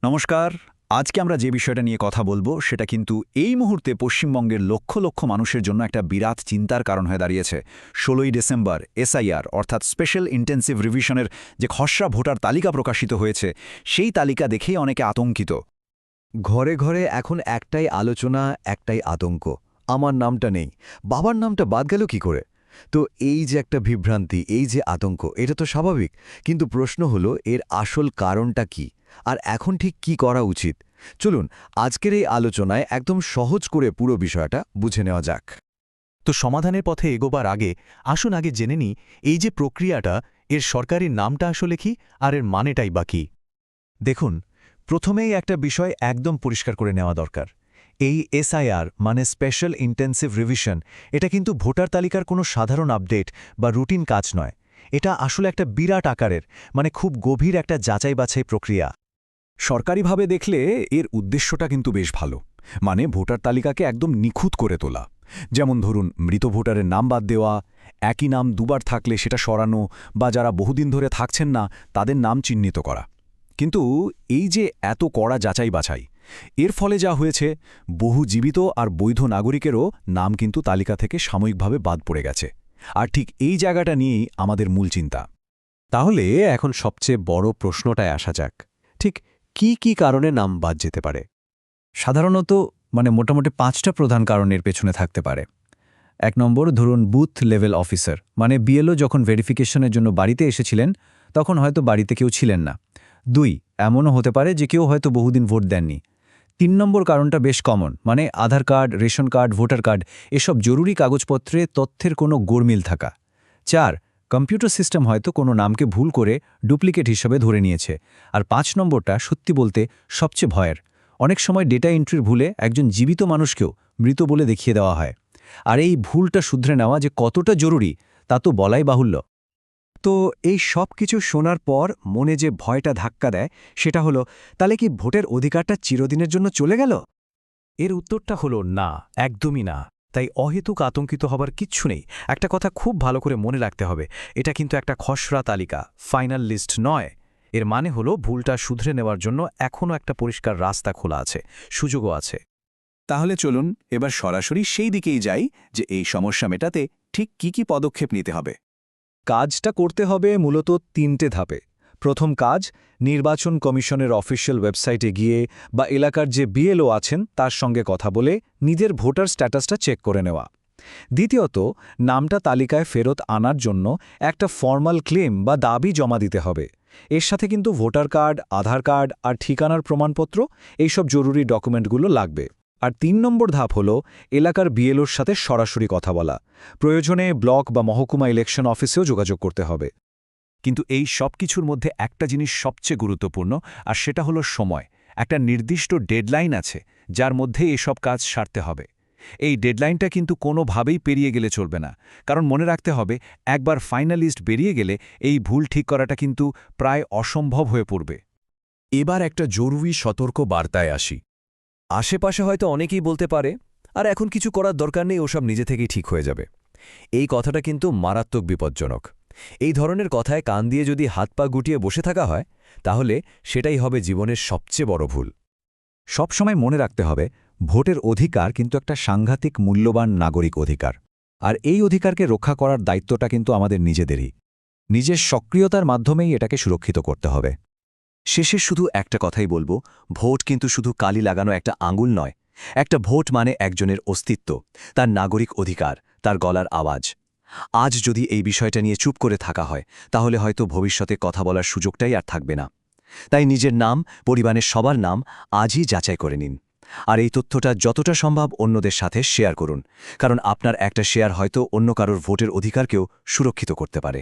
নমস্কার। আজকে আমরা যে বিষয়টা নিয়ে কথা বলবো সেটা কিন্তু এই মুহূর্তে পশ্চিমবঙ্গের লক্ষ লক্ষ মানুষের জন্য একটা বিরাট চিন্তার কারণ হয়ে দাঁড়িয়েছে। ১৬ই ডিসেম্বর এসআইআর অর্থাৎ স্পেশাল ইন্টেন্সিভ রিভিশনের যে খসড়া ভোটার তালিকা প্রকাশিত হয়েছে, সেই তালিকা দেখেই অনেকে আতঙ্কিত। ঘরে ঘরে এখন একটাই আলোচনা, একটাই আতঙ্ক। আমার নামটা নেই, বাবার নামটা বাদ গেল কি করে? তো এই যে একটা বিভ্রান্তি, এই যে আতঙ্ক, এটা তো স্বাভাবিক। কিন্তু প্রশ্ন হলো এর আসল কারণটা কি, আর এখন ঠিক কি করা উচিত? চলুন আজকের এই আলোচনায় একদম সহজ করে পুরো বিষয়টা বুঝে নেওয়া যাক। তো সমাধানের পথে এগোবার আগে আসুন আগে জেনে নিই এই যে প্রক্রিয়াটা, এর সরকারি নামটা আসলে কি আর এর মানেটাই বা কী। দেখুন, প্রথমেই একটা বিষয় একদম পরিষ্কার করে নেওয়া দরকার। এই এসআইআর মানে স্পেশাল ইন্টেন্সিভ রিভিশন, এটা কিন্তু ভোটার তালিকার কোনো সাধারণ আপডেট বা রুটিন কাজ নয়। এটা আসলে একটা বিরাট আকারের, মানে খুব গভীর একটা যাচাই বাছাই প্রক্রিয়া। সরকারিভাবে দেখলে এর উদ্দেশ্যটা কিন্তু বেশ ভালো, মানে ভোটার তালিকাকে একদম নিখুঁত করে তোলা। যেমন ধরুন, মৃত ভোটারের নাম বাদ দেওয়া, একই নাম দুবার থাকলে সেটা সরানো, বা যারা বহুদিন ধরে থাকছেন না তাদের নাম চিহ্নিত করা। কিন্তু এই যে এত কড়া যাচাই বাছাই, এর ফলে যা হয়েছে, বহু জীবিত আর বৈধ নাগরিকেরও নাম কিন্তু তালিকা থেকে সাময়িকভাবে বাদ পড়ে গেছে। আর ঠিক এই জায়গাটা নিয়েই আমাদের মূল চিন্তা। তাহলে এখন সবচেয়ে বড় প্রশ্নটায় আসা যাক, ঠিক কি কারণে নাম বাদ যেতে পারে? সাধারণত মোটামুটি ৫টা প্রধান কারণের পেছনে থাকতে পারে। ১ নম্বর, ধরুন বুথ লেভেল অফিসার মানে বিএলও যখন ভেরিফিকেশনের জন্য বাড়িতে এসেছিলেন, তখন হয়তো বাড়িতে কেউ ছিলেন না। ২, এমনও হতে পারে যে কেউ হয়তো বহুদিন ভোট দেননি। ৩ নম্বর কারণটা বেশ কমন, মানে Aadhaar card, ration card, voter card এসব জরুরি কাগজপত্রে তথ্যের কোনো গোলমিল থাকা। ৪, কম্পিউটার সিস্টেম হয়তো কোনো নামকে ভুল করে ডুপ্লিকেট হিসাবে ধরে নিয়েছে। আর ৫ নম্বরটা সত্যি বলতে সবচেয়ে ভয়ের, অনেক সময় ডেটা এন্ট্রির ভুলে একজন জীবিত মানুষকেও মৃত বলে দেখিয়ে দেওয়া হয়। আর এই ভুলটা শুধরে নেওয়া যে কতটা জরুরি তা তো বলাই বাহুল্য। তো এই সব কিছু শোনার পর মনে যে ভয়টা ধাক্কা দেয়, সেটা হলো, তাহলে কি ভোটের অধিকারটা চিরদিনের জন্য চলে গেল? এর উত্তরটা হলো না, একদমই না। তাই অহেতুক আতঙ্কিত হবার কিচ্ছু নেই। একটা কথা খুব ভালো করে মনে রাখতে হবে, এটা কিন্তু একটা খসড়া তালিকা, ফাইনাল লিস্ট নয়। এর মানে হলো ভুলটা শুধরে নেওয়ার জন্য এখনও একটা পরিষ্কার রাস্তা খোলা আছে, সুযোগও আছে। তাহলে চলুন এবার সরাসরি সেই দিকেই যাই যে এই সমস্যা মেটাতে ঠিক কি পদক্ষেপ নিতে হবে। কাজটা করতে হবে মূলত ৩টে ধাপে। প্রথম কাজ, নির্বাচন কমিশনের অফিসিয়াল ওয়েবসাইটে গিয়ে বা এলাকার যে বিএলও আছেন তার সঙ্গে কথা বলে নিজের ভোটার স্ট্যাটাসটা চেক করে নেওয়া। দ্বিতীয়ত, নামটা তালিকায় ফেরত আনার জন্য একটা ফর্মাল ক্লেম বা দাবি জমা দিতে হবে। এর সাথে কিন্তু ভোটার কার্ড, আধার কার্ড আর ঠিকানার প্রমাণপত্র, এইসব জরুরি ডকুমেন্টগুলো লাগবে। আর ৩ নম্বর ধাপ হল এলাকার বিএলওর সাথে সরাসরি কথা বলা। প্রয়োজনে ব্লক বা মহকুমা ইলেকশন অফিসেও যোগাযোগ করতে হবে। কিন্তু এই সব কিছুর মধ্যে একটা জিনিস সবচেয়ে গুরুত্বপূর্ণ, আর সেটা হলো সময়। একটা নির্দিষ্ট ডেডলাইন আছে যার মধ্যে এসব কাজ সারতে হবে। এই ডেডলাইনটা কিন্তু কোনোভাবেই পেরিয়ে গেলে চলবে না, কারণ মনে রাখতে হবে, একবার ফাইনালিস্ট বেরিয়ে গেলে এই ভুল ঠিক করাটা কিন্তু প্রায় অসম্ভব হয়ে পড়বে। এবার একটা জরুরি সতর্ক বার্তায় আসি। আশেপাশে হয়তো অনেকেই বলতে পারে, আর এখন কিছু করার দরকার নেই, ওসব নিজে থেকেই ঠিক হয়ে যাবে। এই কথাটা কিন্তু মারাত্মক বিপজ্জনক। এই ধরনের কথায় কান দিয়ে যদি হাত পা গুটিয়ে বসে থাকা হয়, তাহলে সেটাই হবে জীবনের সবচেয়ে বড় ভুল। সবসময় মনে রাখতে হবে, ভোটের অধিকার কিন্তু একটা সাংঘাতিক মূল্যবান নাগরিক অধিকার। আর এই অধিকারকে রক্ষা করার দায়িত্বটা কিন্তু আমাদের নিজেদেরই। নিজের সক্রিয়তার মাধ্যমেই এটাকে সুরক্ষিত করতে হবে। শেষে শুধু একটা কথাই বলবো, ভোট কিন্তু শুধু কালি লাগানো একটা আঙুল নয়। একটা ভোট মানে একজনের অস্তিত্ব, তার নাগরিক অধিকার, তার গলার আওয়াজ। আজ যদি এই বিষয়টা নিয়ে চুপ করে থাকা হয়, তাহলে হয়তো ভবিষ্যতে কথা বলার সুযোগটাই আর থাকবে না। তাই নিজের নাম, পরিবারের সবার নাম আজই যাচাই করে নিন। আর এই তথ্যটা যতটা সম্ভব অন্যদের সাথে শেয়ার করুন, কারণ আপনার একটা শেয়ার হয়তো অন্য কারোর ভোটের অধিকারকেও সুরক্ষিত করতে পারে।